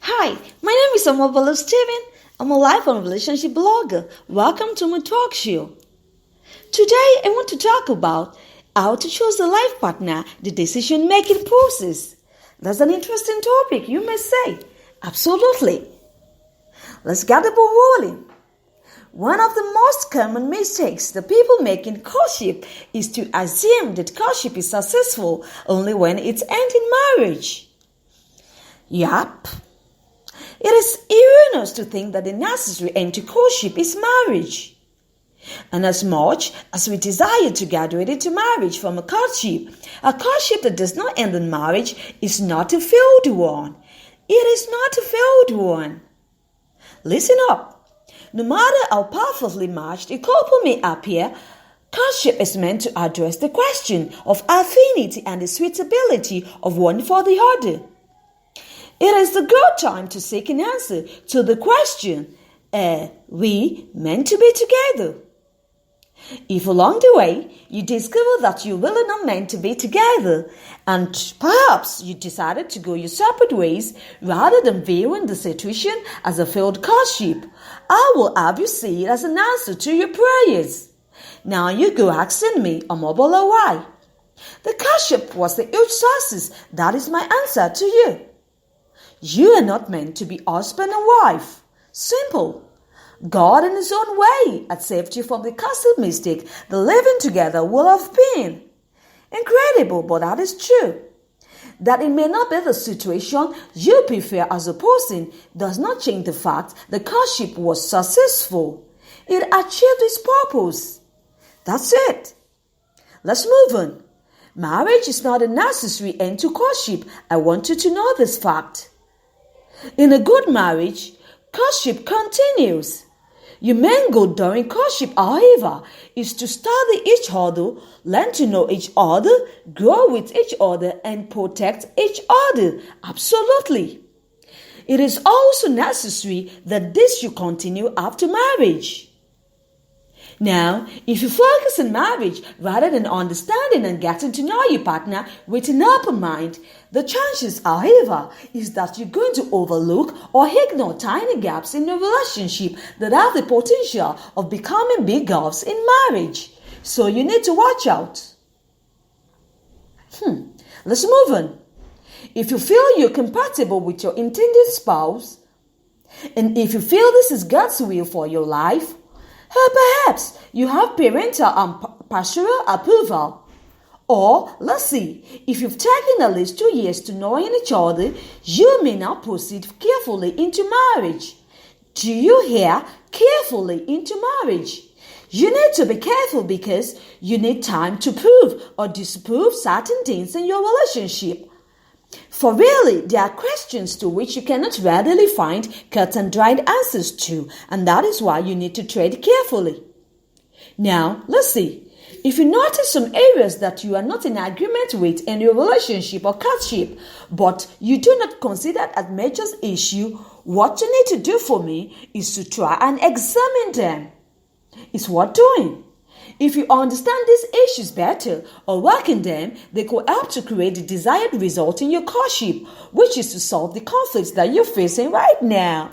Hi, my name is Amabala Steven. I'm a life and relationship blogger. Welcome to my talk show. Today, I want to talk about how to choose a life partner, the decision-making process. That's an interesting topic, you may say. Absolutely. Let's get the ball rolling. One of the most common mistakes that people make in courtship is to assume that courtship is successful only when it ends in marriage. Yup. It is erroneous to think that the necessary end to courtship is marriage. And as much as we desire to graduate into marriage from a courtship that does not end in marriage is not a failed one. It is not a failed one. Listen up. No matter how perfectly matched a couple may appear, courtship is meant to address the question of affinity and the suitability of one for the other. It is the good time to seek an answer to the question, are we meant to be together? If along the way you discover that you're really not meant to be together, and perhaps you decided to go your separate ways rather than viewing the situation as a failed courtship, I will have you see it as an answer to your prayers. Now you go asking me, Amobolo, why? The courtship was the huge success. That is my answer to you. You are not meant to be husband and wife. Simple. God in His own way had saved you from the costly mistake the living together will have been. Incredible, but that is true. That it may not be the situation you prefer as a person does not change the fact the courtship was successful. It achieved its purpose. That's it. Let's move on. Marriage is not a necessary end to courtship. I want you to know this fact. In a good marriage, courtship continues. Your main goal during courtship, however, is to study each other, learn to know each other, grow with each other, and protect each other. Absolutely. It is also necessary that this should continue after marriage. Now, if you focus on marriage rather than understanding and getting to know your partner with an open mind, the chances, however, is that you're going to overlook or ignore tiny gaps in your relationship that have the potential of becoming big gaps in marriage. So you need to watch out. Let's move on. If you feel you're compatible with your intended spouse, and if you feel this is God's will for your life, or perhaps you have parental and pastoral approval. Or, let's see, if you've taken at least 2 years to knowing each other, you may now proceed carefully into marriage. Do you hear? Carefully into marriage. You need to be careful because you need time to prove or disprove certain things in your relationship. For really, there are questions to which you cannot readily find cut and dried answers to, and that is why you need to tread carefully. Now, let's see. If you notice some areas that you are not in agreement with in your relationship or courtship, but you do not consider as major issue, what you need to do for me is to try and examine them. It's worth doing. If you understand these issues better or work in them, they could help to create the desired result in your courtship, which is to solve the conflicts that you're facing right now.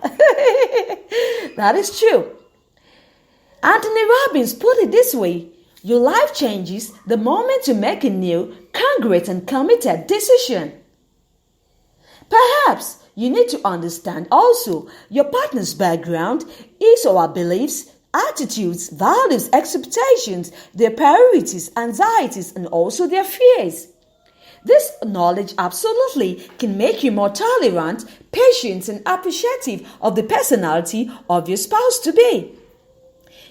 That is true. Anthony Robbins put it this way: your life changes the moment you make a new, congruent, and committed decision. Perhaps you need to understand also your partner's background, his or her beliefs, attitudes, values, expectations, their priorities, anxieties, and also their fears. This knowledge absolutely can make you more tolerant, patient, and appreciative of the personality of your spouse to be.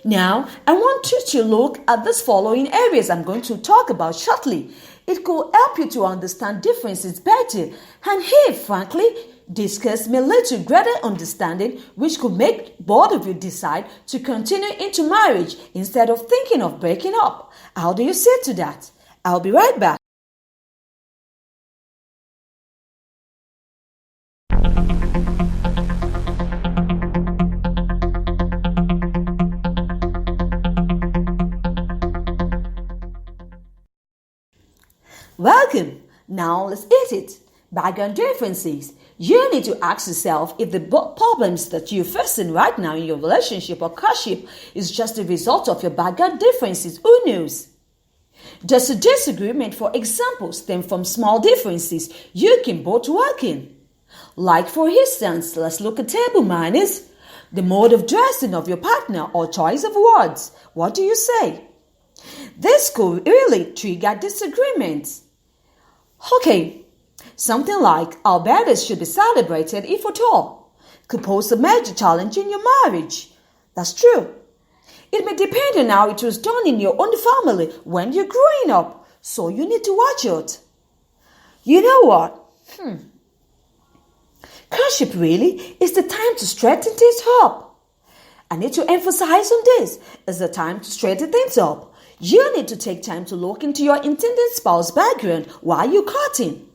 Now, I want you to look at these following areas I'm going to talk about shortly. It could help you to understand differences better, and here, frankly, discuss may lead to greater understanding, which could make both of you decide to continue into marriage instead of thinking of breaking up. How do you say to that? I'll be right back. Welcome. Now let's eat it. Background differences. You need to ask yourself if the problems that you're facing right now in your relationship or courtship is just a result of your background differences. Who knows? Does a disagreement, for example, stem from small differences you can both work in? Like, for instance, let's look at table manners, the mode of dressing of your partner, or choice of words. What do you say? This could really trigger disagreements. Okay, something like our birthdays should be celebrated if at all could pose a major challenge in your marriage. That's true. It may depend on how it was done in your own family when you're growing up, so you need to watch it. You know what? Courtship really is the time to straighten things up. I need to emphasize on this. It's the time to straighten things up. You need to take time to look into your intended spouse's background while you're courting.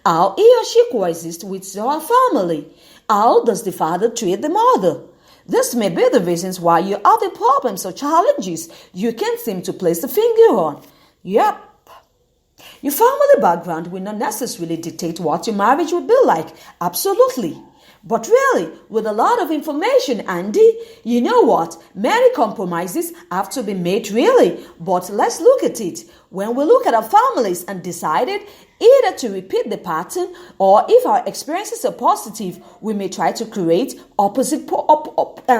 How he or she coexists with your family. How does the father treat the mother? This may be the reasons why you're having problems or challenges you can't seem to place a finger on. Yep. Your family background will not necessarily dictate what your marriage will be like. Absolutely. But really, with a lot of information, Andy, you know what? Many compromises have to be made, really. But let's look at it. When we look at our families and decided either to repeat the pattern or if our experiences are positive, we may try to create opposite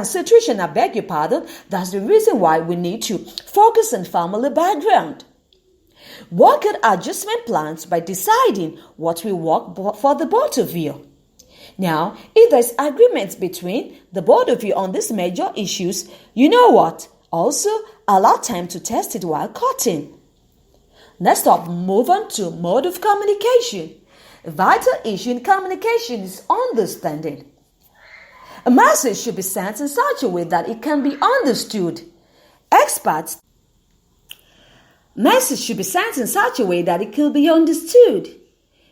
situation. I beg your pardon. That's the reason why we need to focus on family background. Work out adjustment plans by deciding what will work for the both of you. Now, if there's agreement between the both of you on these major issues, you know what? Also, allow time to test it while courting. Next up, move on to mode of communication. A vital issue in communication is understanding. A message should be sent in such a way that it can be understood. Message should be sent in such a way that it can be understood.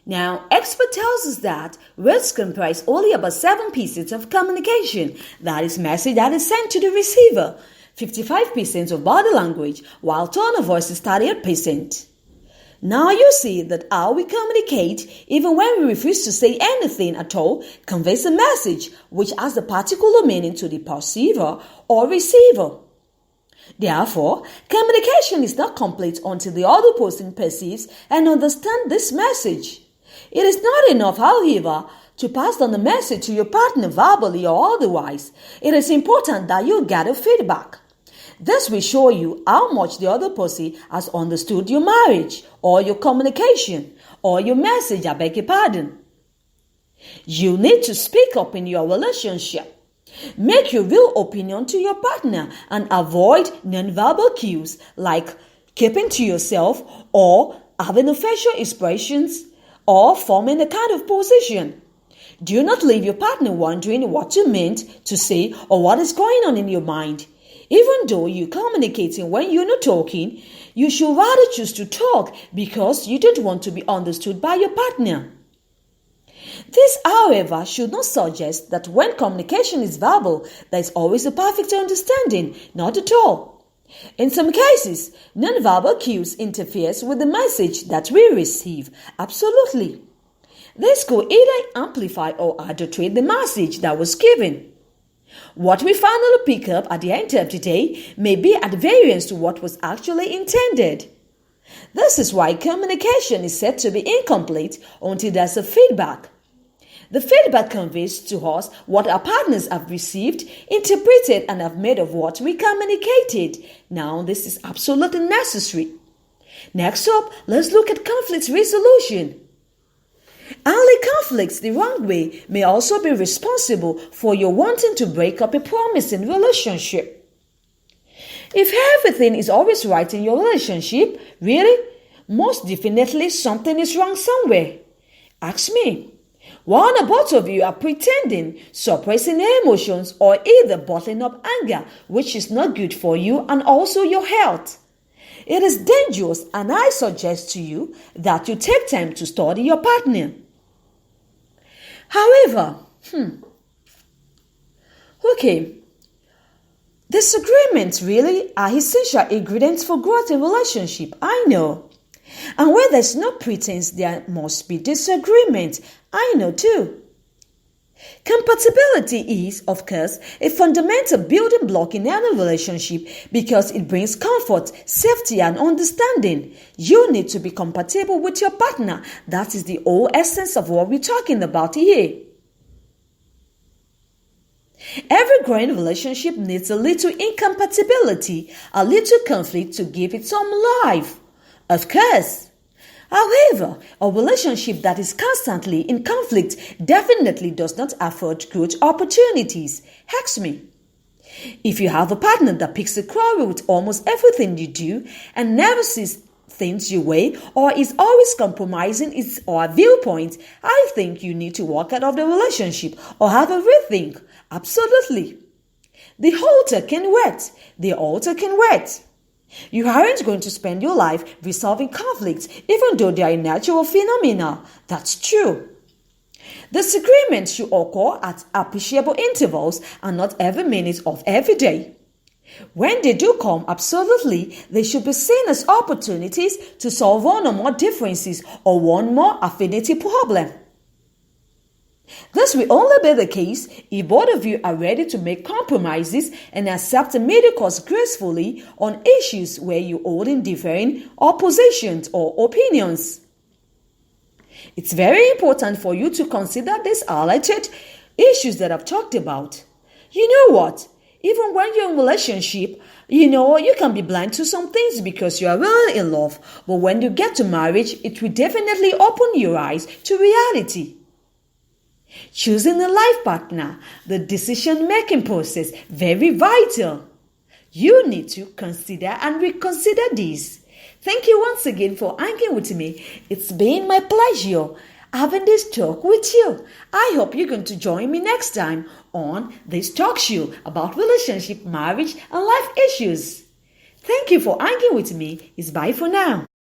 Now, expert tells us that words comprise only about 7 pieces of communication. That is message that is sent to the receiver, 55% of body language, while tone of voice is 38%. Now you see that how we communicate, even when we refuse to say anything at all, conveys a message which has a particular meaning to the perceiver or receiver. Therefore, communication is not complete until the other person perceives and understands this message. It is not enough, however, to pass on the message to your partner verbally or otherwise. It is important that you gather feedback. This will show you how much the other person has understood your marriage or your communication or your message, I beg your pardon. You need to speak up in your relationship. Make your real opinion to your partner and avoid nonverbal cues like keeping to yourself or having facial expressions or forming a kind of position. Do not leave your partner wondering what you meant to say or what is going on in your mind. Even though you're communicating when you're not talking, you should rather choose to talk because you don't want to be understood by your partner. This, however, should not suggest that when communication is verbal, there is always a perfect understanding. Not at all. In some cases, non-verbal cues interferes with the message that we receive. Absolutely. This could either amplify or adulterate the message that was given. What we finally pick up at the end of the day may be at variance to what was actually intended. This is why communication is said to be incomplete until there's a feedback. The feedback conveys to us what our partners have received, interpreted, and have made of what we communicated. Now, this is absolutely necessary. Next up, let's look at conflict resolution. Handling conflicts the wrong way may also be responsible for your wanting to break up a promising relationship. If everything is always right in your relationship, really, most definitely something is wrong somewhere. Ask me. One or both of you are pretending, suppressing emotions, or either bottling up anger, which is not good for you and also your health. It is dangerous, and I suggest to you that you take time to study your partner. However, disagreements really are essential ingredients for growth in relationship. I know. And where there's no pretense, there must be disagreement. I know too. Compatibility is, of course, a fundamental building block in any relationship because it brings comfort, safety, and understanding. You need to be compatible with your partner. That is the whole essence of what we're talking about here. Every growing relationship needs a little incompatibility, a little conflict to give it some life. Of course. However, a relationship that is constantly in conflict definitely does not afford growth opportunities. Ask me. If you have a partner that picks a quarrel with almost everything you do and never sees things your way or is always compromising its or viewpoint, I think you need to walk out of the relationship or have a rethink. Absolutely. The altar can wait. The altar can wait. You aren't going to spend your life resolving conflicts, even though they are a natural phenomena. That's true. Disagreements should occur at appreciable intervals and not every minute of every day. When they do come, absolutely, they should be seen as opportunities to solve one or more differences or one more affinity problem. This will only be the case if both of you are ready to make compromises and accept a middle course gracefully on issues where you hold in differing positions or opinions. It's very important for you to consider these highlighted issues that I've talked about. You know what? Even when you're in a relationship, you can be blind to some things because you are really in love. But when you get to marriage, it will definitely open your eyes to reality. Choosing a life partner, the decision-making process, very vital. You need to consider and reconsider this. Thank you once again for hanging with me. It's been my pleasure having this talk with you. I hope you're going to join me next time on this talk show about relationship, marriage, and life issues. Thank you for hanging with me. It's bye for now.